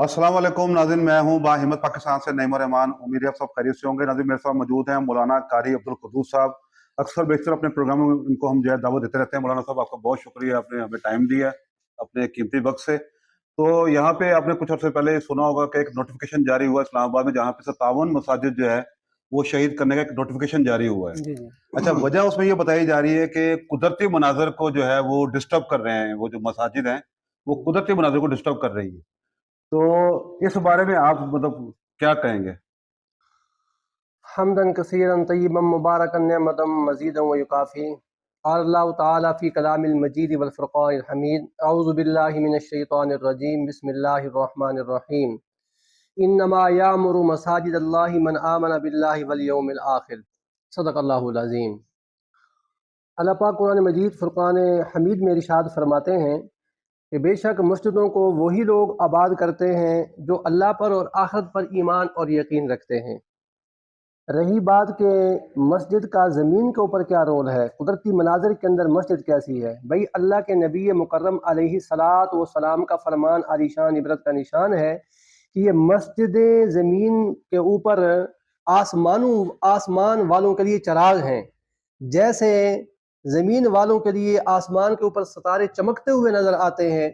अस्सलाम वालेकुम नाज़रीन, मैं हूं बाहिम्मत पाकिस्तान से नईम रहमान। उम्मीद है आप सब खैरियत से होंगे। नाज़रीन, मेरे साथ मौजूद हैं मौलाना कारी अब्दुल कुद्दूस साहब। अक्सर बेशतर अपने प्रोग्रामों में इनको हम जो है दावत देते रहते हैं। मौलाना साहब, आपका बहुत शुक्रिया, आपने हमें टाइम दिया है अपने कीमती वक्त से। तो यहाँ पे आपने कुछ अर्से पहले सुना होगा कि एक नोटिफिकेशन जारी हुआ इस्लामाबाद में, जहाँ पे 57 मसाजिद जो है वो शहीद करने का एक नोटिफिकेशन जारी हुआ है। जी जी। अच्छा, वजह उसमें ये बताई जा रही है कि कुदरती मनाजर को जो है वो डिस्टर्ब कर रहे हैं। वो जो मसाजिद हैं वो कुदरती मनाजर को डिस्टर्ब कर रही है। तो इस बारे में आप मतलब क्या कहेंगे? हम्दन कसीरन तय्यबन मुबारकन निअमतन मज़ीदन व युकाफ़ी क़ाल अल्लाहु तआला फ़ी कलामिल मजीद वल फ़ुरक़ानिल हमीद अऊज़ु बिल्लाहि मिनश शैतानिर रजीम बिस्मिल्लाहिर रहमानिर रहीम इन्नमा यामुरु मसाजिदल्लाहि मन आमन बिल्लाहि वल यौमिल आखिर सदक़ल्लाहुल अज़ीम। अल्लाह पाक कुरान मजीद फ़ुरक़ान हमीद में इरशाद फरमाते हैं कि बेशक मस्जिदों को वही लोग आबाद करते हैं जो अल्लाह पर और आखिरत पर ईमान और यकीन रखते हैं। रही बात कि मस्जिद का ज़मीन के ऊपर क्या रोल है, कुदरती मनाज़िर के अंदर मस्जिद कैसी है, भाई अल्लाह के नबी मुकर्रम अलैहिस्सलातु वस्सलाम का फरमान आलीशान इबरत का निशान है कि ये मस्जिदें ज़मीन के ऊपर आसमान वालों के लिए चराग हैं। जैसे ज़मीन वालों के लिए आसमान के ऊपर सितारे चमकते हुए नज़र आते हैं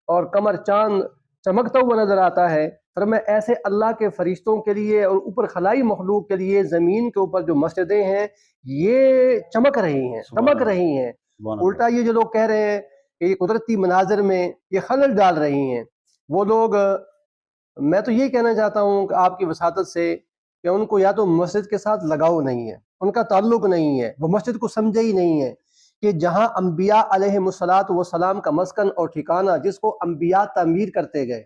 और कमर चांद चमकता हुआ नज़र आता है, पर मैं ऐसे अल्लाह के फरिश्तों के लिए और ऊपर खलाई मखलूक के लिए ज़मीन के ऊपर जो मस्जिदें हैं ये चमक रही हैं, दमक रही हैं। उल्टा ये जो लोग कह रहे हैं कि ये कुदरती मनाजिर में ये खलल डाल रही हैं, वो लोग, मैं तो ये कहना चाहता हूँ कि आपकी वसातत से कि उनको या तो मस्जिद के साथ लगाव नहीं है, उनका ताल्लुक नहीं है, वो मस्जिद को समझे ही नहीं है कि जहाँ अम्बिया अलैहिमुस्सलातु वस्सलाम का मस्कन और ठिकाना, जिसको अम्बिया तामीर करते गए,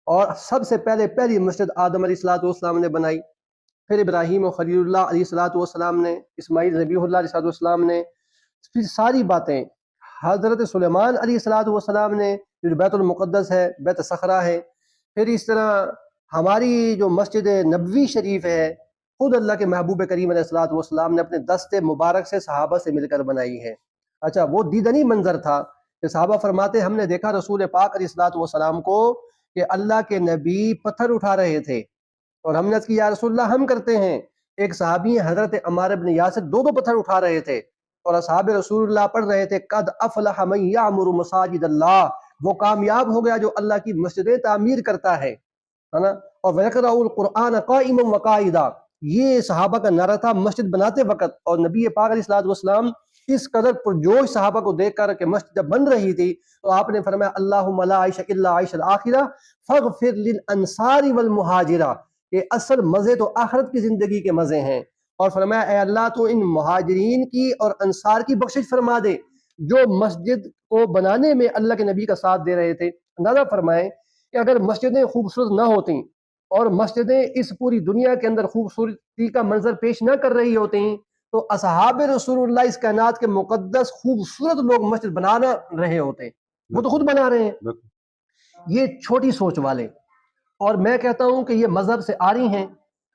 और सबसे पहली मस्जिद आदम अलैहिस्सलातु वस्सलाम ने बनाई, फिर इब्राहीम और खलीलुल्लाह अलैहिस्सलातु वस्सलाम ने, इस्माइल ज़बीहुल्लाह अलैहिस्सलातु वस्सलाम ने, फिर सारी बातें हज़रत सुलेमान अलैहिस्सलातु वस्सलाम ने, जो बैतुल मुक़द्दस है, बैत सखरा है, फिर इस तरह हमारी जो मस्जिद नबवी शरीफ है, खुद अल्लाह के महबूब करीम अलैहिस्सलातु वस्सलाम ने अपने दस्ते मुबारक से सहाबा से मिलकर बनाई है। अच्छा, वो दीदनी मंजर था कि सहाबा फरमाते हमने देखा रसूल पाक अलैहिस्सलातु वस्सलाम को कि अल्लाह के नबी पत्थर उठा रहे थे और हमने अर्ज़ की या रसूलल्लाह हम करते हैं। एक सहाबी हज़रत अम्मार इब्न यासिर दो पत्थर उठा रहे थे और असहाब रसूलुल्लाह पढ़ रहे थे कद अफ़लह मन यामुरु मसाजिदल्लाह, वो कामयाब हो गया जो अल्लाह की मस्जिदें तामीर करता है ना। और वयक़रउल कुरआन क़ाइमन व क़ाइदा, ये सहाबा का नारा था मस्जिद बनाते वक़्त। और नबी पाक अलैहिस्सलातु वस्सलाम इस कदर पुरजोश सहाबा को देखकर कि मस्जिद जब बन रही थी तो आपने फरमाया अल्लाहुम्मा ला आइशा इल्ला आइशल आखिरा फग़फिर लिल अंसारी वल मुहाजिरा, ये असल मज़े तो आखिरत की ज़िंदगी के मज़े हैं। और फरमाया ऐ अल्लाह तो इन मुहाजिरीन की और अंसार की बख्शिश फरमा दे जो मस्जिद को बनाने में अल्लाह के नबी का साथ दे रहे थे। अंदाज़ा फरमाएं कि अगर मस्जिदें खूबसूरत ना होती और मस्जिदें इस पूरी दुनिया के अंदर खूबसूरती का मंजर पेश ना कर रही होती तो असहाब रसूलुल्लाह इस कायनात के मुकद्दस खूबसूरत लोग मस्जिद बना ना रहे होते, वो तो खुद बना रहे हैं। ये छोटी सोच वाले, और मैं कहता हूं कि ये मजहब से आ रही हैं।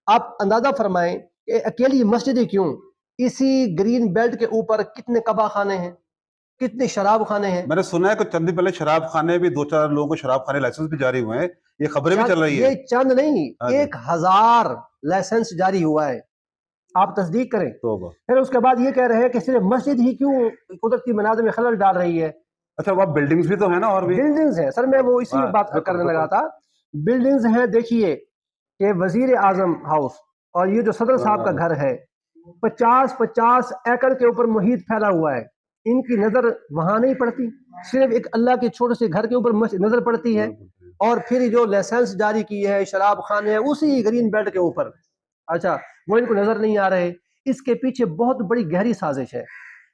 आप अंदाजा फरमाएं कि अकेली मस्जिदें क्यों, इसी ग्रीन बेल्ट के ऊपर कितने कबा खाने हैं, कितने शराब खाने हैं। मैंने सुना है कि चंद दिन पहले शराब खाने भी 2-4 लोगों को शराब खाने लाइसेंस भी जारी हुए हैं। ये खबरें भी चल रही ये है। चंद नहीं, हाँ जी। 1000 लाइसेंस जारी हुआ है, आप तस्दीक करें। तौबा। फिर उसके बाद ये कह रहे हैं कि सिर्फ मस्जिद ही क्यों कुदरती मनाज़िर में खलल डाल रही है। अच्छा, वहाँ बिल्डिंग्स भी तो है ना और भी? बिल्डिंग्स हैं सर, मैं वो इसी हाँ, में बात बिल्कुल, करने लगा बिल्कुल। था। बिल्डिंग्स हैं, देखिए कि वजीर आजम हाउस और ये जो सदर साहब का घर है 50-50 एकड़ के ऊपर मुहित फैला हुआ है, इनकी नजर वहां नहीं पड़ती, सिर्फ एक अल्लाह के छोटे से घर के ऊपर नजर पड़ती है। और फिर जो लाइसेंस जारी की है शराब खाने है उसी ग्रीन बेल्ट के ऊपर, अच्छा वो इनको नजर नहीं आ रहे। इसके पीछे बहुत बड़ी गहरी साजिश है।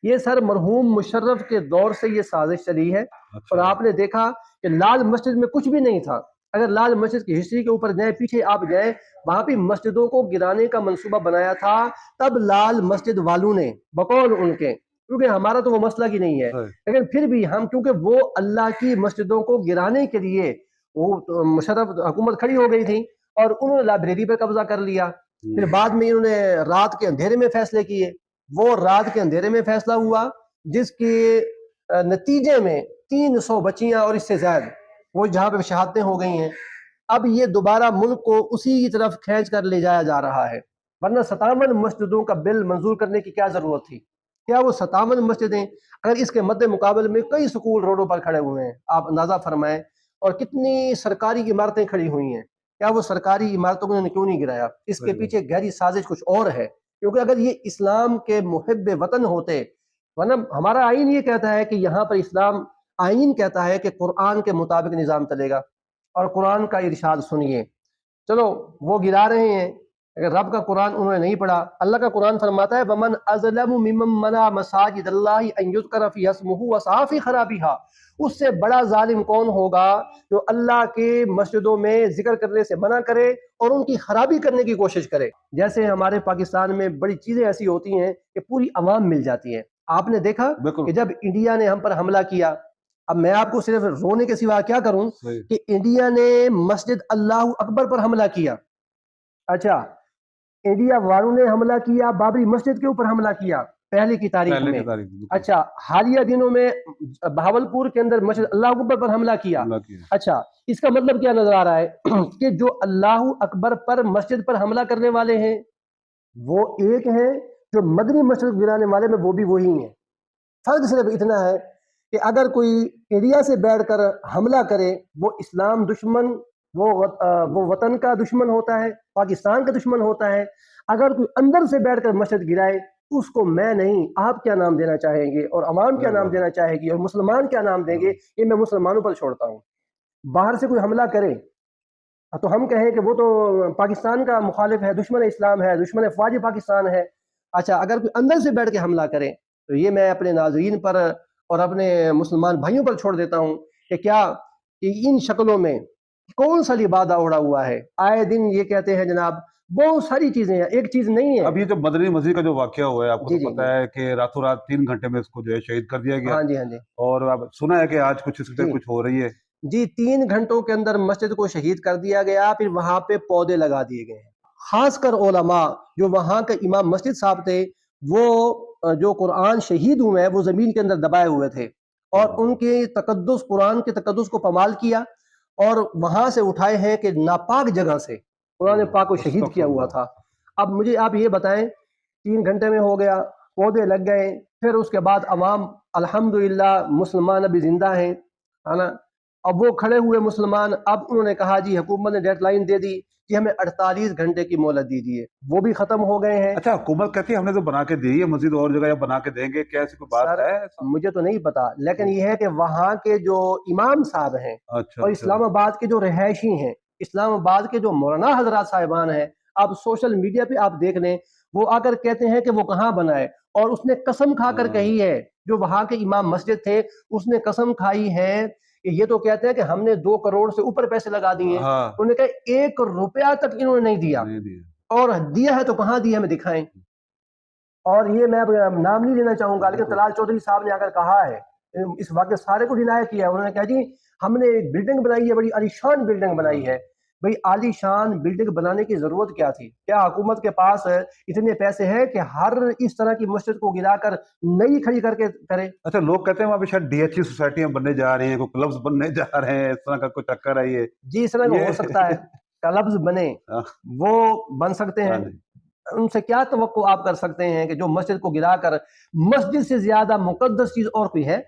ये सर मरहूम मुशर्रफ के दौर से ये साजिश चली है। और आपने देखा कि लाल मस्जिद में कुछ भी नहीं था। अगर लाल मस्जिद की हिस्ट्री के ऊपर जाए, पीछे आप जाए, वहां पे मस्जिदों को गिराने का मंसूबा बनाया था तब लाल मस्जिद वालों ने, बकौल उनके, क्योंकि हमारा तो वो मसला ही नहीं है, लेकिन फिर भी हम, क्योंकि वो अल्लाह की मस्जिदों को गिराने के लिए वो तो मुशर्रफ हुकूमत खड़ी हो गई थी और उन्होंने लाइब्रेरी पर कब्जा कर लिया। फिर बाद में इन्होंने रात के अंधेरे में फैसले किए, वो रात के अंधेरे में फैसला हुआ जिसके नतीजे में 300 बच्चियां और इससे ज्यादा वो जहाँ पे शहादतें हो गई हैं। اب یہ دوبارہ ملک کو اسی کی طرف کھینچ کر لے جایا جا رہا ہے، ورنہ 57 مسجدوں کا بل منظور کرنے کی کیا ضرورت تھی؟ کیا وہ 57 مسجدیں، اگر اس کے مد مقابل میں کئی سکول روڈوں پر کھڑے ہوئے ہیں، آپ اندازہ فرمائیں، اور کتنی سرکاری عمارتیں کھڑی ہوئی ہیں، کیا وہ سرکاری عمارتوں کو انہوں نے کیوں نہیں گرایا؟ اس کے پیچھے گہری سازش کچھ اور ہے، کیونکہ اگر یہ اسلام کے محب وطن ہوتے، ورنہ ہمارا آئین یہ کہتا ہے کہ یہاں پر اسلام آئین کہتا ہے کہ قرآن کے مطابق نظام چلے گا اور قرآن کا ارشاد سنیے، چلو وہ گرا رہے ہیں، اگر رب کا قرآن انہوں نے نہیں پڑھا، اللہ کا قرآن فرماتا ہے وَمَنْ أَظْلَمُ مِمَّنْ مَنَعَ مَسَاجِدَ اللَّهِ أَنْ يُذْكَرَ فِيهَا اسْمُهُ وَسَعَىٰ فِي خَرَابِهَا، اس سے بڑا ظالم کون ہوگا جو اللہ کے مسجدوں میں ذکر کرنے سے منع کرے اور ان کی خرابی کرنے کی کوشش کرے۔ جیسے ہمارے پاکستان میں بڑی چیزیں ایسی ہوتی ہیں کہ پوری عوام مل جاتی ہے، آپ نے دیکھا کہ جب انڈیا نے ہم پر حملہ کیا، اب میں آپ کو صرف رونے کے سوا کیا کروں کہ انڈیا نے مسجد اللہ اکبر پر حملہ کیا، اچھا انڈیا والوں نے حملہ کیا، بابری مسجد کے اوپر حملہ کیا پہلے کی تاریخ میں، اچھا حالیہ دنوں میں بہاولپور کے اندر مسجد اللہ اکبر پر حملہ کیا، اچھا اس کا مطلب کیا نظر آ رہا ہے کہ جو اللہ اکبر پر مسجد پر حملہ کرنے والے ہیں وہ ایک ہیں، جو مدنی مسجد گرانے والے میں وہ بھی وہی ہیں، فرق صرف اتنا ہے کہ اگر کوئی انڈیا سے بیٹھ کر حملہ کرے وہ اسلام دشمن، وہ وطن کا دشمن ہوتا ہے، پاکستان کا دشمن ہوتا ہے، اگر کوئی اندر سے بیٹھ کر مسجد گرائے اس کو میں نہیں، آپ کیا نام دینا چاہیں گے اور عوام کیا نام دینا چاہے گی اور مسلمان کیا نام دیں گے، یہ میں مسلمانوں پر چھوڑتا ہوں۔ باہر سے کوئی حملہ کرے تو ہم کہیں کہ وہ تو پاکستان کا مخالف ہے، دشمن اسلام ہے، دشمن افواج پاکستان ہے، اچھا اگر کوئی اندر سے بیٹھ کے حملہ کرے تو یہ میں اپنے ناظرین پر اور اپنے مسلمان بھائیوں پر چھوڑ دیتا ہوں کہ کیا کہ ان شکلوں میں کون سا لبادہ اڑا ہوا ہے، آئے دن یہ کہتے ہیں جناب بہت ساری چیزیں ہیں، ایک چیز نہیں ہے۔ اب یہ جو مدنی مسجد کا جو واقعہ ہوا ہے آپ کو تو پتا ہے کہ راتوں رات 3 گھنٹے میں اس کو جو ہے شہید کر دیا گیا، ہاں جی ہاں جی، اور اب سنا ہے کہ آج کچھ اس پہ کچھ ہو رہی ہے جی 3 گھنٹوں کے اندر مسجد کو شہید کر دیا گیا، پھر وہاں پہ پودے لگا دیے گئے ہیں، خاص کر علماء جو وہاں کے امام مسجد صاحب تھے وہ جو قرآن شہید ہوئے ہیں وہ زمین کے اندر دبائے ہوئے تھے، اور ان کے تقدس، قرآن کے تقدس کو پامال کیا اور وہاں سے اٹھائے ہیں کہ ناپاک جگہ سے قرآن پاک کو شہید کیا ہوا تھا۔ اب مجھے آپ یہ بتائیں 3 گھنٹے میں ہو گیا، پودے لگ گئے، پھر اس کے بعد عوام الحمدللہ مسلمان ابھی زندہ ہیں، ہے نا، اب وہ کھڑے ہوئے مسلمان، اب انہوں نے کہا جی حکومت نے ڈیڈ لائن دے دی کہ ہمیں 48 گھنٹے کی مہلت دیجیے، وہ بھی ختم ہو گئے ہیں۔ اچھا حکومت کہتی ہے ہم نے تو بنا کے دی ہے مسجد، اور جگہ بنا کے دیں گے، کیا ایسی کوئی بات ہے؟ مجھے تو نہیں پتا، لیکن یہ ہے کہ وہاں کے جو امام صاحب ہیں اور اسلام آباد کے جو رہائشی ہیں، اسلام آباد کے جو مولانا حضرات صاحبان ہیں، آپ سوشل میڈیا پہ آپ دیکھ لیں، وہ آ کر کہتے ہیں کہ وہ کہاں بنائے، اور اس نے قسم کھا کر کہی ہے، جو وہاں کے امام مسجد تھے اس نے قسم کھائی ہے کہ یہ تو کہتے ہیں کہ ہم نے 2 کروڑ سے اوپر پیسے لگا دیے، انہوں نے کہا 1 روپیہ تک انہوں نے نہیں دیا، اور دیا ہے تو کہاں دیا ہمیں دکھائیں۔ اور یہ میں نام نہیں لینا چاہوں گا، لیکن طلال چودھری صاحب نے اگر کہا ہے، اس واقعے سارے کو ڈینائی کیا ہے، انہوں نے کہا جی ہم نے ایک بلڈنگ بنائی ہے، بڑی عالی شان بلڈنگ بنائی ہے، بھئی عالی شان بلڈنگ بنانے کی ضرورت کیا تھی؟ کیا حکومت کے پاس اتنے پیسے ہیں کہ ہر اس طرح کی مسجد کو گرا کر نئی کھڑی کر کے کرے؟ اچھا لوگ کہتے ہیں وہاں پہ شاید ڈی ایچ ای سوسائٹیاں بننے جا رہی ہیں، کوئی کلبز بننے جا رہے ہیں، اس طرح کا کوئی چکر ہے یہ؟ جی اس طرح کا ہو سکتا ہے، کلبز بنے، وہ بن سکتے ہیں، ان سے کیا توقع آپ کر سکتے ہیں کہ جو مسجد کو گرا کر مسجد سے زیادہ مقدس چیز اور کوئی ہے؟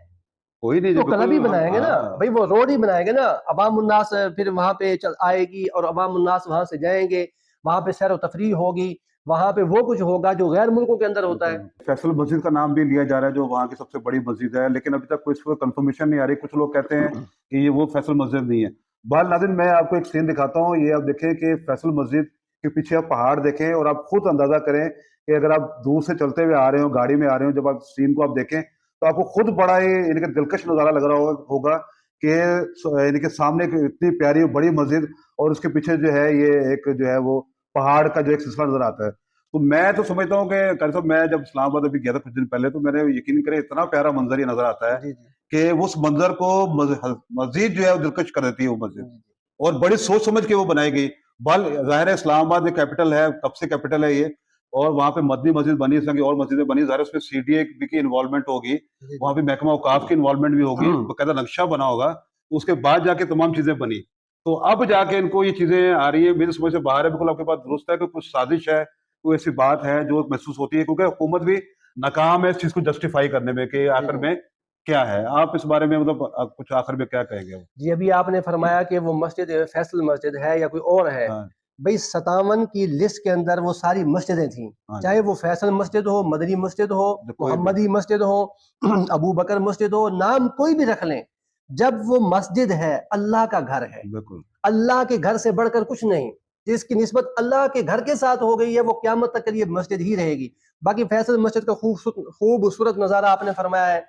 کوئی نہیں، تو کلب ہی بنائیں گے نا بھائی، وہ روڈ ہی بنائیں گے نا، عوام الناس پھر وہاں پہ آئے گی اور عوام الناس وہاں سے جائیں گے، وہاں پہ سیر و تفریح ہوگی، وہاں پہ وہ کچھ ہوگا جو غیر ملکوں کے اندر ہوتا ہے۔ فیصل مسجد کا نام بھی لیا جا رہا ہے جو وہاں کی سب سے بڑی مسجد ہے، لیکن ابھی تک کوئی کنفرمیشن نہیں آ رہی، کچھ لوگ کہتے ہیں کہ یہ وہ فیصل مسجد نہیں ہے۔ بہرحال ناظرین میں آپ کو ایک سین دکھاتا ہوں، یہ آپ دیکھیں کہ فیصل مسجد کے پیچھے آپ پہاڑ دیکھیں اور آپ خود اندازہ کریں کہ اگر آپ دور سے چلتے ہوئے آ رہے ہو، گاڑی میں آ رہے ہو، جب آپ سین کو آپ دیکھیں تو آپ کو خود بڑا ہی یعنی کہ دلکش نظارہ لگ رہا ہوگا کہ یعنی کہ سامنے اتنی پیاری بڑی مسجد اور اس کے پیچھے جو ہے یہ ایک جو ہے وہ پہاڑ کا جو ایک سلسلہ نظر آتا ہے۔ تو میں تو سمجھتا ہوں کہ قاری صاحب میں جب اسلام آباد ابھی گیا تھا کچھ دن پہلے تو میں نے یقین کرے اتنا پیارا منظر یہ نظر آتا ہے کہ اس منظر کو مزید جو ہے وہ دلکش کر دیتی ہے وہ مسجد، اور بڑی سوچ سمجھ کے وہ بنائی گئی۔ ظاہر ہے اسلام آباد میں کیپٹل ہے، کب سے کیپٹل ہے یہ، اور وہاں پہ مدنی مسجد بنی، اس طرح کی اور مسجدیں بنی، ظاہر اس میں سی ڈی اے کی انوالومنٹ ہوگی، وہاں پہ محکمہ اوقاف کی انوالومنٹ بھی ہوگی، باقاعدہ نقشہ بنا ہوگا، اس کے بعد جا کے تمام چیزیں بنی۔ तो अब जाके इनको ये चीजें आ रही है, मेरी समझ से बाहर है। बिल्कुल आपके बात दुरुस्त है कि कुछ साजिश है, कोई ऐसी बात है जो महसूस होती है, क्योंकि हुकूमत भी नाकाम है इस चीज को जस्टिफाई करने में कि आखिर जी। में क्या है। आप इस बारे में मतलब कुछ आखिर में क्या कहेंगे? जी, अभी आपने फरमाया कि वो मस्जिद फैसल मस्जिद है या कोई और है। हाँ, भाई 57 की लिस्ट के अंदर वो सारी मस्जिदें थीं, हाँ चाहे जी, वो फैसल मस्जिद हो, मदनी मस्जिद हो, जो कोई भी, मोहम्मदी मस्जिद हो, अबू बकर मस्जिद हो, नाम कोई भी रख लें, जब वो मस्जिद है, अल्लाह का घर है। बिल्कुल, अल्लाह के घर से बढ़कर कुछ नहीं। जिसकी निस्बत अल्लाह के घर के साथ हो गई है, वो क़यामत तक के लिए मस्जिद ही रहेगी। बाकी फैसल मस्जिद का खूबसूरत नज़ारा आपने फरमाया है।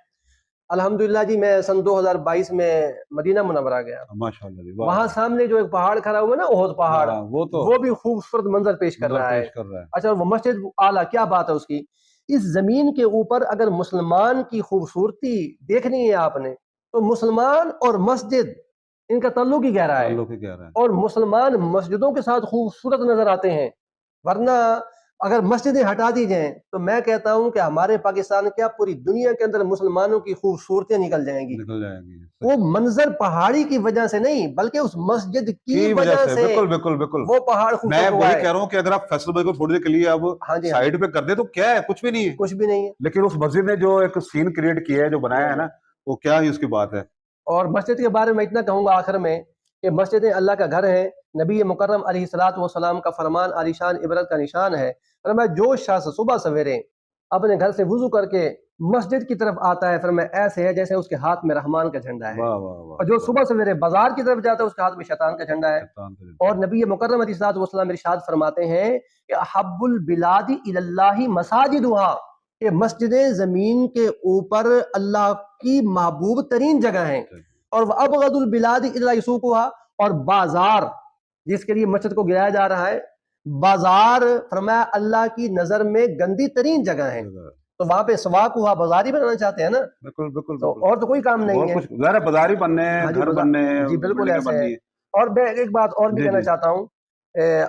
अल्हम्दुलिल्लाह जी, मैं सन 2022 में मदीना मुनव्वरा गया। माशाल्लाह जी, वाह वहाँ वाह। सामने जो एक पहाड़ खड़ा हुआ है ना, ओहद पहाड़, हाँ, वो तो वो भी खूबसूरत मंजर पेश कर नजर रहा है। पेश कर रहा है। अच्छा, वो मस्जिद आला, क्या बात है उसकी। इस जमीन के ऊपर अगर मुसलमान की खूबसूरती देखनी है आपने, तो मुसलमान और मस्जिद, इनका ताल्लुक ही गहरा है। ताल्लुक ही कह रहा है। और मुसलमान मस्जिदों के साथ खूबसूरत नजर आते हैं। वरना अगर मस्जिदें हटा दी जाएं, तो मैं कहता हूं कि हमारे पाकिस्तान, क्या पूरी दुनिया के अंदर मुसलमानों की खूबसूरतियां निकल जाएंगी। निकल जाएगी, वो सही मंजर पहाड़ी की वजह से नहीं, बल्कि उस मस्जिद की की वजह वजह से, से बिल्कुल बिल्कुल बिल्कुल। वो पहाड़ मैं खूबसूरत हुआ वही है। कह रहा हूँ कि अगर आप फैसल भाई को थोड़ी देर के लिए अब हाँ जी, हाँ जी, साइड पे कर दे तो क्या है, कुछ भी नहीं है। कुछ भी नहीं है। लेकिन उस मस्जिद ने जो एक सीन क्रिएट किया है, जो बनाया है ना, वो क्या ही उसकी बात है। और मस्जिद के बारे में इतना कहूंगा आखिर में कि मस्जिदें अल्लाह का घर है। नबी मुकर्रम अलैहिस्सलातु वस्सलाम का फरमान आलिशान इबरत का निशान है। और मैं जो शख्स सुबह सवेरे अपने घर से वुजू करके मस्जिद की तरफ आता है, फिर मैं ऐसे है जैसे उसके हाथ में रहमान का झंडा है। वाह वाह वाह और जो वाह। सुबह सवेरे बाजार की तरफ जाता है, उसके हाथ में शैतान का झंडा है। शैतान का जितना। और नबी मुकर्रम अलैहिस्सलातु वस्सलाम इरशाद फरमाते हैं कि अहब्बुल बिलादी इलल्लाहि मसाजिदुहा, ये मस्जिदें जमीन के ऊपर अल्लाह की महबूब तरीन जगह हैं। और वह अबगदुल बिलादी इला युसूकुहा, और बाजार जिसके लिए मस्जिद को गिराया जा रहा है, बाजार फरमाया अल्लाह की नजर में गंदी तरीन जगह है। तो वहां पे सवाक हुआ, बाजार ही बनाना चाहते हैं ना, बिल्कुल बिल्कुल तो बिल्कुल। और तो कोई काम नहीं और है। कुछ ज़रा बाजार ही बनने हैं, हाँ जी, घर बनने हैं, जी बिल्कुल बिल्डिंगें ऐसे है। बननी है। और मैं एक बात और भी जी कहना जी चाहता हूँ,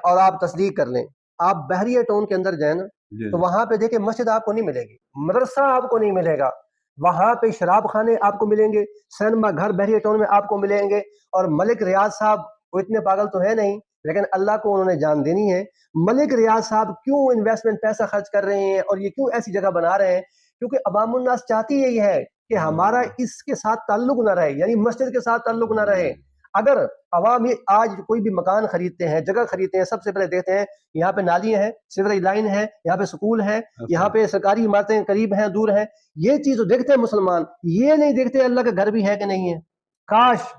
और आप तस्दीक कर लें। आप बहरिया टाउन के अंदर जाए ना, जी तो जी। वहां पे देखिए मस्जिद आपको नहीं मिलेगी, मदरसा आपको नहीं मिलेगा। वहां पे शराब खाने आपको मिलेंगे, सिनेमा घर बहरिया टाउन में आपको मिलेंगे। और मलिक रियाज साहब, वो इतने पागल तो है नहीं, लेकिन अल्लाह को उन्होंने जान देनी है। मलिक रियाज साहब क्यों इन्वेस्टमेंट पैसा खर्च कर रहे हैं और ये क्यों ऐसी जगह बना रहे हैं, क्योंकि अवामुन्नास चाहती यही है कि हमारा इसके साथ ताल्लुक ना रहे, यानी मस्जिद के साथ ताल्लुक ना रहे। अगर अवाम ये आज कोई भी मकान खरीदते हैं, जगह खरीदते हैं, सबसे पहले देखते हैं यहाँ पे नालियां हैं, सीवरेज लाइन है, यहाँ पे स्कूल है, यहाँ पे सरकारी इमारतें करीब हैं, दूर हैं। ये चीज तो देखते हैं मुसलमान, ये नहीं देखते अल्लाह का घर भी है कि नहीं है। काश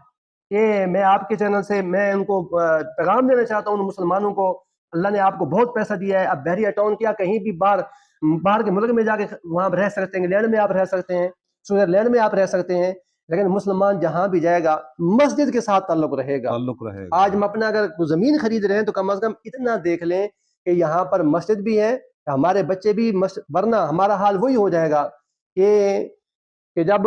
ये मैं आपके चैनल से मैं उनको पैगाम देना चाहता हूँ उन मुसलमानों को। अल्लाह ने आपको बहुत पैसा दिया है, आप बहरिया टाउन क्या कहीं भी बाहर बाहर के मुल्क में जाके वहां रह सकते हैं, इंग्लैंड में आप रह सकते हैं, स्विट्जरलैंड में आप रह सकते हैं, लेकिन मुसलमान जहां भी जाएगा मस्जिद के साथ ताल्लुक रहेगा। ताल्लुक रहेगा। आज हम अपना अगर कोई जमीन खरीद रहे हैं, तो कम से कम इतना देख लें कि यहाँ पर मस्जिद भी है, हमारे बच्चे भी वरना हमारा हाल वही हो जाएगा कि जब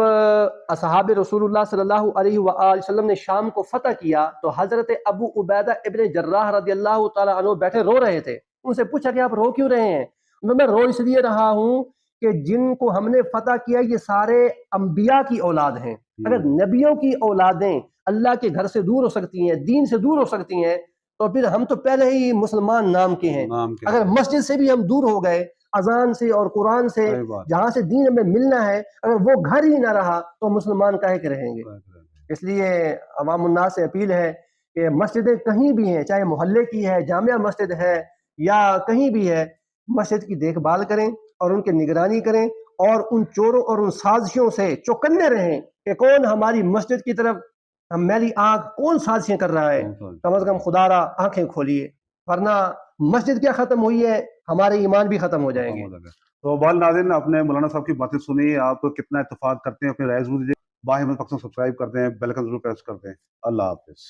असहाब रसूलुल्लाह सल्लल्लाहु अलैहि वसल्लम ने शाम को फतह किया, तो हजरत अबू उबैदा इब्न जर्राह रदियल्लाहु ताला अन्हु बैठे रो रहे थे। उनसे पूछा कि आप रो क्यों रहे हैं? मैं रो इसलिए रहा हूँ कि जिनको हमने फतह किया ये सारे अंबिया की औलाद हैं। अगर नबियों की औलादें अल्लाह के घर से दूर हो सकती हैं, दीन से दूर हो सकती हैं, तो फिर हम तो पहले ही मुसलमान नाम के हैं। नाम के अगर मस्जिद से भी हम दूर हो गए, अजान से और कुरान से, सही बात। जहां से दीन हमें मिलना है, अगर वो घर ही ना रहा, तो मुसलमान काहे के रहेंगे। इसलिए अवामुन्नास से अपील है कि मस्जिदें कहीं भी हैं, चाहे मोहल्ले की है, जामिया मस्जिद है या कहीं भी है, मस्जिद की देखभाल करें और उनकी निगरानी करें, और उन चोरों और उन साजिशों से चौकन्ने रहें कि कौन हमारी मस्जिद की तरफ हम मैली आंख कौन साजिशें कर रहा है। कम से कम खुदारा आंखें खोलिए, वरना मस्जिद क्या खत्म हुई है, हमारे ईमान भी खत्म हो जाएंगे। तो बाल नाज़रीन, आपने मौलाना साहब की बातें सुनी, आप कितना इत्तेफाक करते हैं, अपनी राय जरूर दीजिए। बाहिम्मत पाकिस्तान सब्सक्राइब करते हैं, बेल आइकन जरूर प्रेस करते हैं। अल्लाह हाफिज।